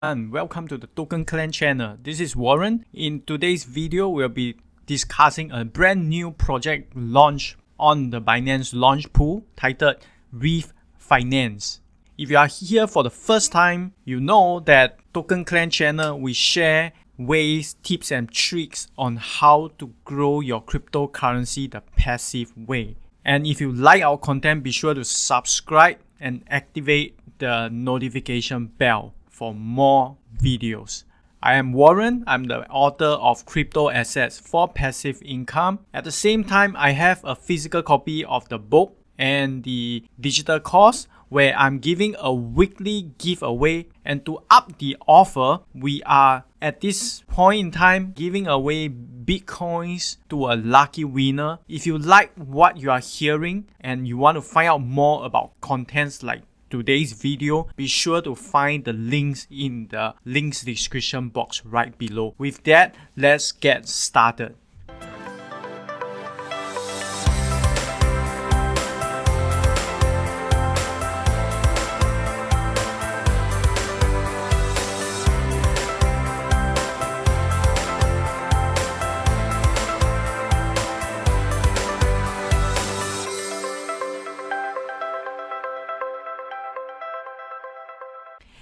And welcome to the TokenClan channel. This is Warren. In today's video, we'll be discussing a brand new project launch on the Binance launch pool titled Reef Finance. If you are here for the first time, you know that TokenClan channel we share ways, tips and tricks on how to grow your cryptocurrency the passive way. And if you like our content, be sure to subscribe and activate the notification bell for more videos. I am Warren. I'm the author of Crypto Assets for Passive Income. At the same time, I have a physical copy of the book and the digital course where I'm giving a weekly giveaway. And to up the offer, we are at this point in time giving away Bitcoins to a lucky winner. If you like what you are hearing and you want to find out more about contents like today's video, be sure to find the links in the links description box right below. With that, let's get started.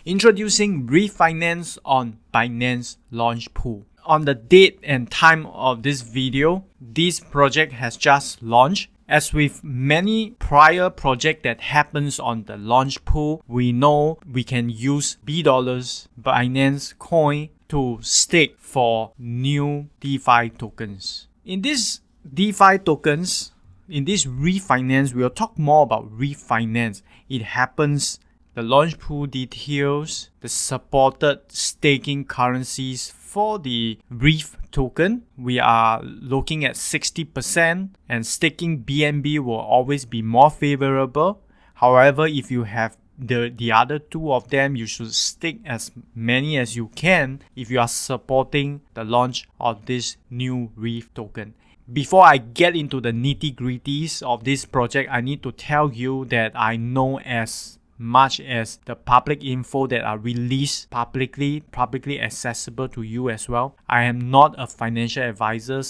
Introducing Reef Finance on Binance Launch Pool. On the date and time of this video, this project has just launched. As with many prior projects that happens on the launch pool, we know we can use $, Binance coin, to stake for new DeFi tokens. In this DeFi tokens, in this Reef Finance, we'll talk more about Reef Finance. It happens, the launch pool details, the supported staking currencies for the Reef token. We are looking at 60%, and staking BNB will always be more favorable. However, if you have the other two of them, you should stake as many as you can if you are supporting the launch of this new Reef token. Before I get into the nitty-gritties of this project, I need to tell you that I know as much as the public info that are released publicly accessible to you as well. I am not a financial advisor.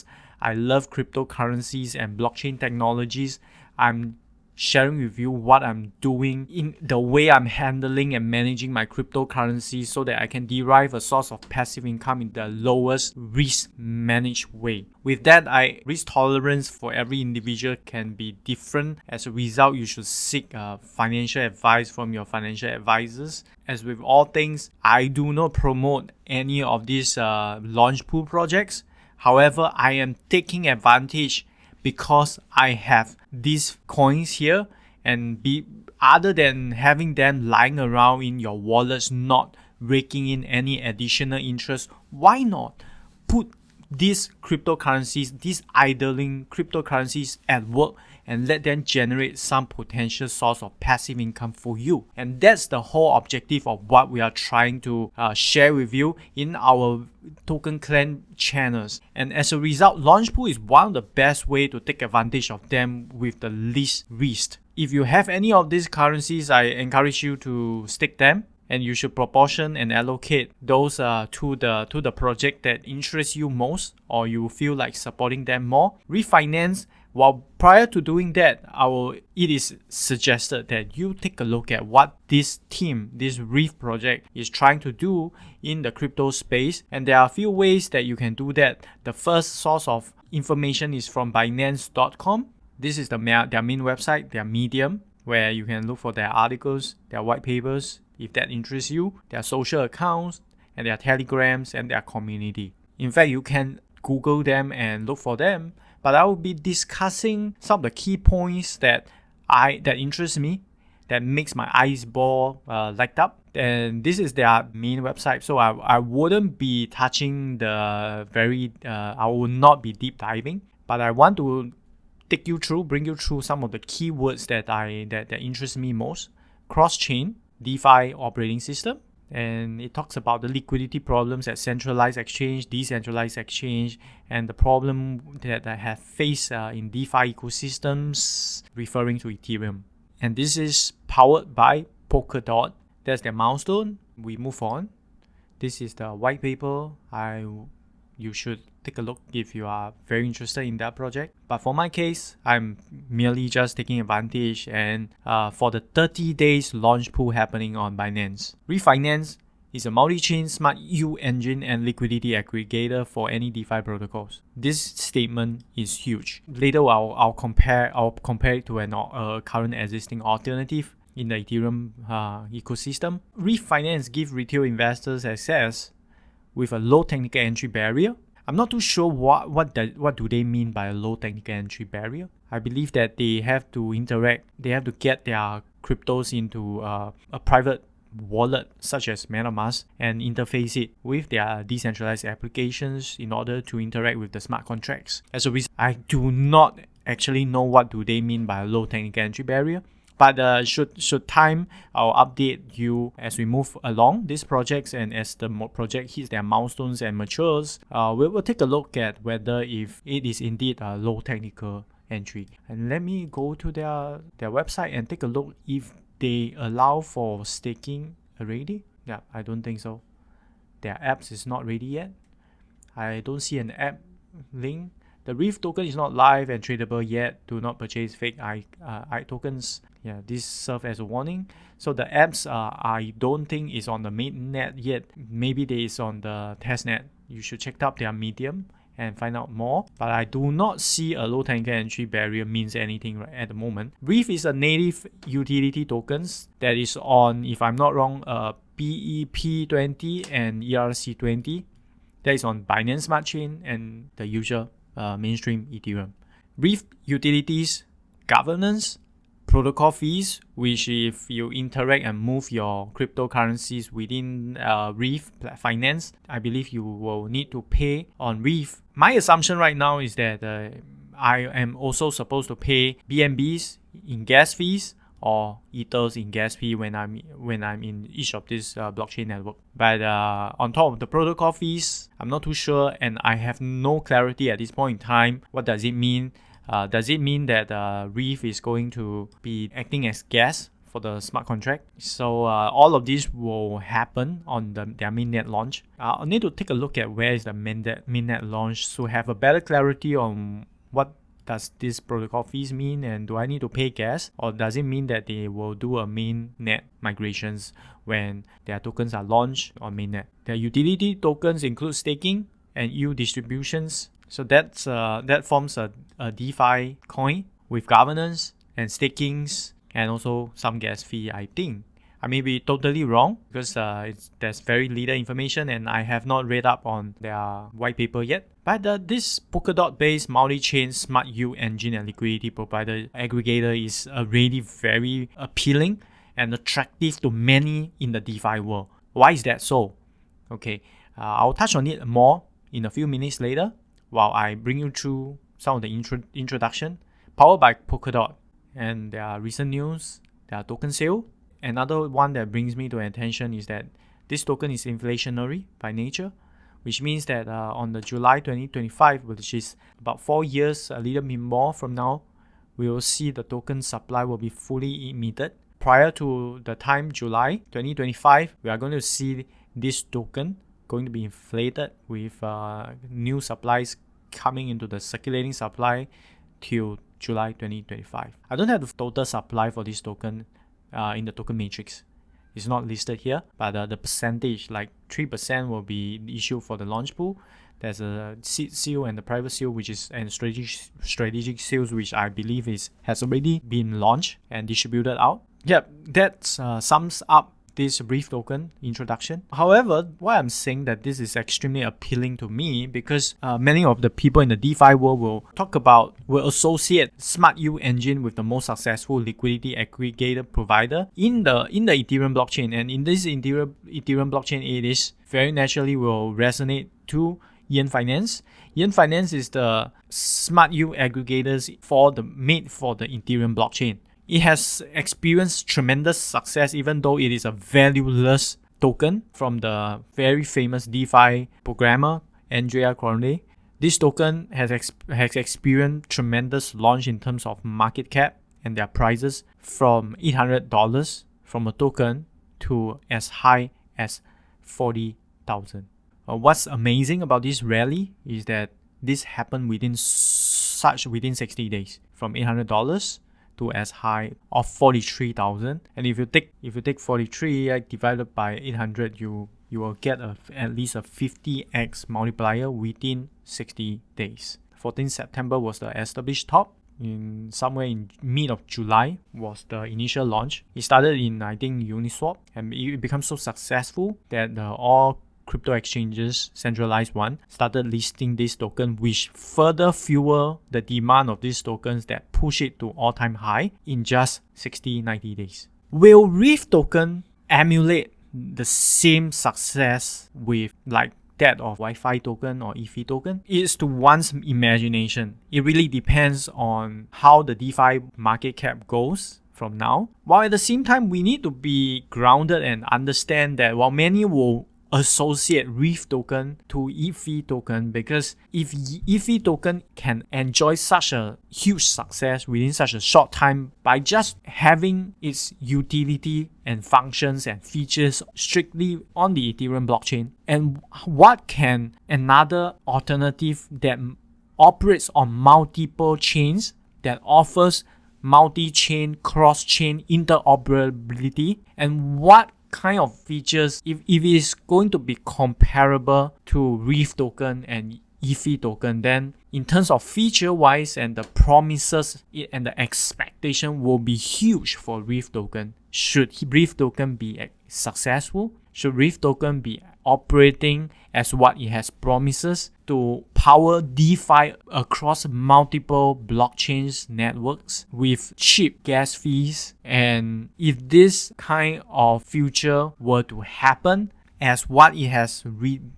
I love cryptocurrencies and blockchain technologies. I'm sharing with you what I'm doing in the way I'm handling and managing my cryptocurrency so that I can derive a source of passive income in the lowest risk managed way. With that, risk tolerance for every individual can be different. As a result, you should seek financial advice from your financial advisors. As with all things, I do not promote any of these launch pool projects. However, I am taking advantage because I have these coins here, and other than having them lying around in your wallets, not raking in any additional interest, why not put these cryptocurrencies, these idling cryptocurrencies at work and let them generate some potential source of passive income for you? And that's the whole objective of what we are trying to share with you in our TokenClan channels. And as a result, Launchpool is one of the best way to take advantage of them with the least risk. If you have any of these currencies, I encourage you to stake them, and you should proportion and allocate those to the project that interests you most, or you feel like supporting them more. Refinance, while prior to doing that, it is suggested that you take a look at what this team, this Reef project, is trying to do in the crypto space. And there are a few ways that you can do that. The first source of information is from Binance.com. This is their main website, their Medium, where you can look for their articles, their white papers, if that interests you, their social accounts, and their telegrams, and their community. In fact, you can Google them and look for them, but I will be discussing some of the key points that interest me, that makes my eyeball light up. And this is their main website, so I wouldn't be touching I will not be deep diving, but I want to bring you through some of the keywords that interest me most. Cross-chain, DeFi operating system, and it talks about the liquidity problems at centralized exchange, decentralized exchange, and the problem that I have faced in DeFi ecosystems, referring to Ethereum. And this is powered by Polkadot. That's their milestone. We move on. This is the white paper. You should take a look if you are very interested in that project. But for my case, I'm merely just taking advantage and for the 30 days launch pool happening on Binance. Reef Finance is a multi-chain smart yield engine and liquidity aggregator for any DeFi protocols. This statement is huge. Later, I'll compare it to an current existing alternative in the Ethereum ecosystem. Reef Finance gives retail investors access with a low technical entry barrier. I'm not too sure what do they mean by a low technical entry barrier. I believe that they have to interact, they have to get their cryptos into a private wallet such as MetaMask and interface it with their decentralized applications in order to interact with the smart contracts. As a result, I do not actually know what do they mean by a low technical entry barrier. But should time, I'll update you as we move along these projects, and as the project hits their milestones and matures, we'll take a look at whether if it is indeed a low technical entry. And let me go to their website and take a look if they allow for staking already. Yeah, I don't think so. Their apps is not ready yet. I don't see an app link. The Reef token is not live and tradable yet. Do not purchase fake I tokens. Yeah, this serves as a warning. So the apps, I don't think is on the mainnet yet. Maybe they is on the testnet. You should check out their Medium and find out more. But I do not see a low technical entry barrier means anything right at the moment. Reef is a native utility tokens that is on, if I'm not wrong, BEP20 and ERC20. That is on Binance Smart Chain and the usual mainstream Ethereum. Reef utilities governance, protocol fees, which if you interact and move your cryptocurrencies within Reef Finance, I believe you will need to pay on Reef. My assumption right now is that I am also supposed to pay BNBs in gas fees or Ethers in gas fee when I'm in each of these blockchain network. But on top of the protocol fees, I'm not too sure, and I have no clarity at this point in time. What does it mean? Does it mean that Reef is going to be acting as gas for the smart contract? So all of this will happen on their mainnet launch. I'll need to take a look at where is the mainnet launch to have a better clarity on what does this protocol fees mean, and do I need to pay gas, or does it mean that they will do a mainnet migrations when their tokens are launched on mainnet? Their utility tokens include staking and yield distributions. So that forms a DeFi coin with governance and stakings and also some gas fee, I think. I may be totally wrong because there's very little information and I have not read up on their white paper yet. But this Polkadot-based multi-chain smart yield engine and liquidity provider aggregator is already very appealing and attractive to many in the DeFi world. Why is that so? Okay, I'll touch on it more in a few minutes later while I bring you through some of the introduction. Powered by Polkadot and their recent news, their token sale. Another one that brings me to attention is that this token is inflationary by nature, which means that on the July 2025, which is about 4 years, a little bit more from now, we will see the token supply will be fully emitted. Prior to the time July 2025, we are going to see this token going to be inflated with new supplies coming into the circulating supply till July 2025. I don't have the total supply for this token in the token matrix. It's not listed here, but the percentage, like 3%, will be issued for the launch pool. There's a seed seal and the private seal, which is and strategic sales, which I believe has already been launched and distributed out. Yep, that sums up this Reef token introduction. However, why I'm saying that this is extremely appealing to me because many of the people in the DeFi world will associate smart yield engine with the most successful liquidity aggregator provider in the Ethereum blockchain, and in this Ethereum blockchain, it is very naturally will resonate to Yearn Finance. Yearn Finance is the smart yield aggregators made for the Ethereum blockchain. It has experienced tremendous success even though it is a valueless token from the very famous DeFi programmer Andrea Cornet. This token has experienced tremendous launch in terms of market cap and their prices from $800 from a token to as high as $40 $800,000. What's amazing about this rally is that this happened within 60 days, from $800 to as high of 43,000. And if you take 43 divided by 800, you will get at least a 50x multiplier within 60 days. 14 September was the established top. In somewhere in mid of July was the initial launch. It started in, I think, Uniswap, and it became so successful that all crypto exchanges, centralized one, started listing this token, which further fuel the demand of these tokens that push it to all-time high in just 60-90 days. Will Reef token emulate the same success with like that of YFI token or YFI token? It's to one's imagination. It really depends on how the DeFi market cap goes from now. While at the same time, we need to be grounded and understand that while many will associate Reef token to YFI token, because if YFI token can enjoy such a huge success within such a short time by just having its utility and functions and features strictly on the Ethereum blockchain, and what can another alternative that operates on multiple chains, that offers multi-chain, cross-chain interoperability, and what kind of features, if it is going to be comparable to Reef token and YFI token, then in terms of feature wise and the promises and the expectation will be huge for Reef token. Should Reef token be successful? Should Reef token be operating as what it has promises to power DeFi across multiple blockchains networks with cheap gas fees? And if this kind of future were to happen as what it has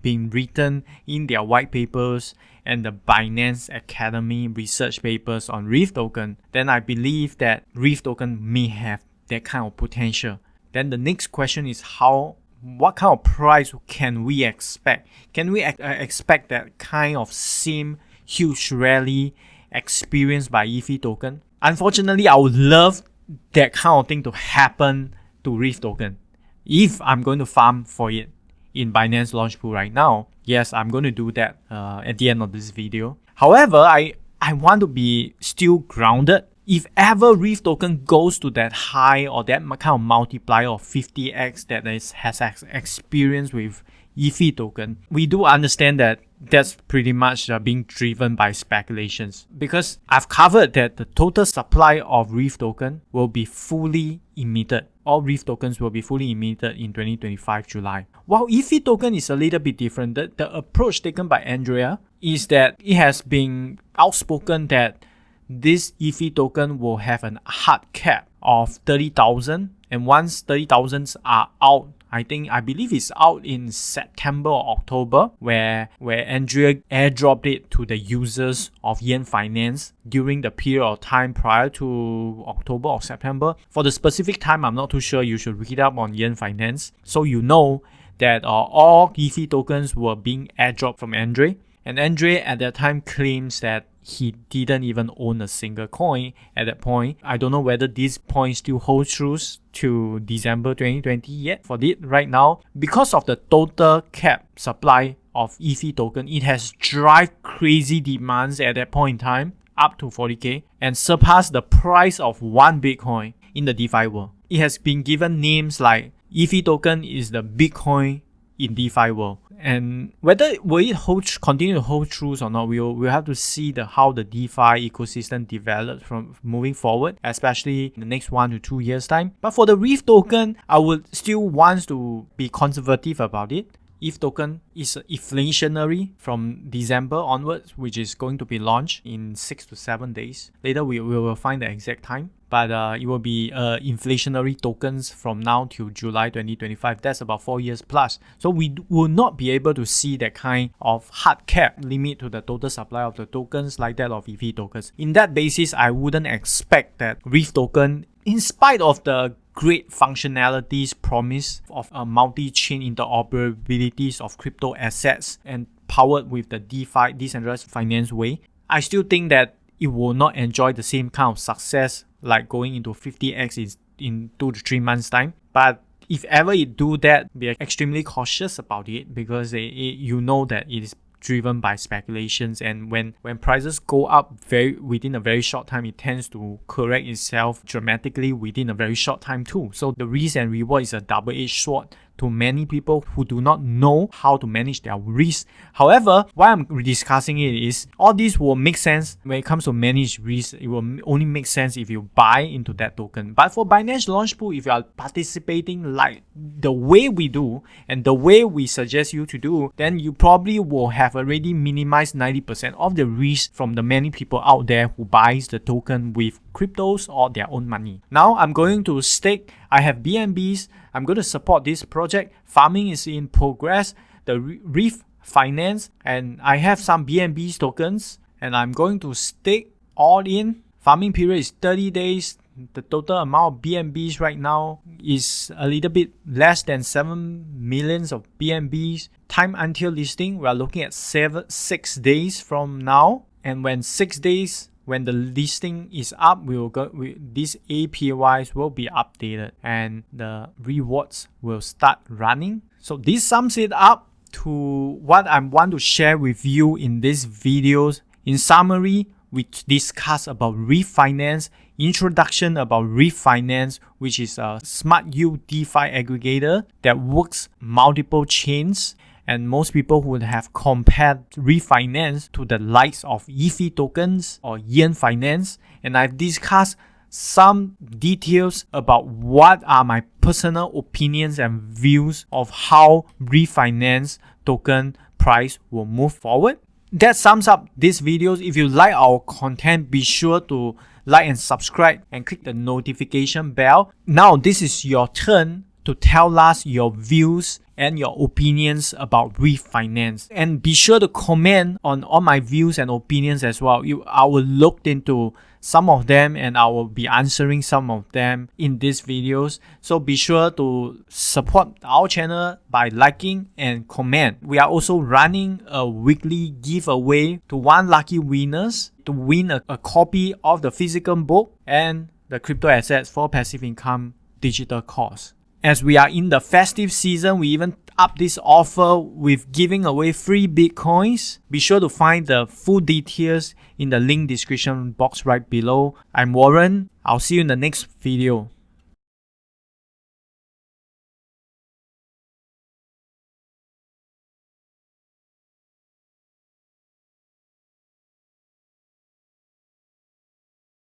been written in their white papers and the Binance Academy research papers on Reef token, then I believe that Reef token may have that kind of potential. Then the next question is what kind of price can we expect? Can we expect that kind of same huge rally experienced by YFI token? Unfortunately, I would love that kind of thing to happen to Reef token. If I'm going to farm for it in Binance Launchpad right now, yes, I'm going to do that at the end of this video. However, I want to be still grounded. If ever Reef token goes to that high or that kind of multiplier of 50x that has experience with YFI token, we do understand that that's pretty much being driven by speculations, because I've covered that the total supply of Reef token will be fully emitted. All Reef tokens will be fully emitted in 2025 July. While YFI token is a little bit different, the approach taken by Andrea is that it has been outspoken that this YFI token will have a hard cap of 30,000, and once 30,000 are out, I believe it's out in September or October, where Andrea airdropped it to the users of Yearn Finance during the period of time prior to October or September. For the specific time, I'm not too sure. You should read up on Yearn Finance, so you know that all YFI tokens were being airdropped from Andre. And Andre at that time claims that he didn't even own a single coin at that point. I don't know whether this point still holds true to December 2020 yet. For it right now, because of the total cap supply of YFI token, it has driven crazy demands at that point in time up to 40k and surpassed the price of one Bitcoin in the DeFi world. It has been given names like YFI token is the Bitcoin in DeFi world. And whether will it continue to hold true or not, we'll have to see how the DeFi ecosystem develops from moving forward, especially in the next 1 to 2 years time. But for the Reef token, I would still want to be conservative about it. ETH token is inflationary from December onwards, which is going to be launched in 6 to 7 days. Later we will find the exact time. But it will be inflationary tokens from now till July 2025. That's about 4 years plus. So we will not be able to see that kind of hard cap limit to the total supply of the tokens like that of YFI tokens. In that basis, I wouldn't expect that Reef token, in spite of the great functionalities promise of a multi-chain interoperabilities of crypto assets and powered with the DeFi, decentralized finance way, I still think that it will not enjoy the same kind of success like going into 50x in 2 to 3 months time. But if ever it do that, be extremely cautious about it, because you know that it is driven by speculations, and when prices go up within a very short time, it tends to correct itself dramatically within a very short time too. So the risk and reward is a double-edged sword to many people who do not know how to manage their risk. However, why I'm discussing it is all this will make sense when it comes to manage risk. It will only make sense if you buy into that token. But for Binance Launchpad, if you are participating like the way we do and the way we suggest you to do, then you probably will have already minimized 90% of the risk from the many people out there who buys the token with cryptos or their own money. Now I'm going to stake. I have BNBs. I'm going to support this project. Farming is in progress. The Reef Finance, and I have some BNBs tokens, and I'm going to stake all in. Farming period is 30 days. The total amount of BNBs right now is a little bit less than 7 millions of BNBs. Time until listing, we are looking at 6 days from now. And when 6 days, when the listing is up, these APYs will be updated and the rewards will start running. So this sums it up to what I want to share with you in this videos. In summary, we discuss about Reef Finance, introduction about Reef Finance, which is a smart yield DeFi aggregator that works multiple chains. And most people would have compared Reef Finance to the likes of YFI tokens or Yearn Finance. And I've discussed some details about what are my personal opinions and views of how Reef Finance token price will move forward. That sums up this video. If you like our content, be sure to like and subscribe and click the notification bell. Now this is your turn to tell us your views and your opinions about Reef Finance. And be sure to comment on all my views and opinions as well. I will look into some of them and I will be answering some of them in these videos. So be sure to support our channel by liking and comment. We are also running a weekly giveaway to one lucky winners to win a copy of the physical book and the crypto assets for passive income digital course. As we are in the festive season, we even up this offer with giving away free Bitcoins. Be sure to find the full details in the link description box right below. I'm Warren. I'll see you in the next video.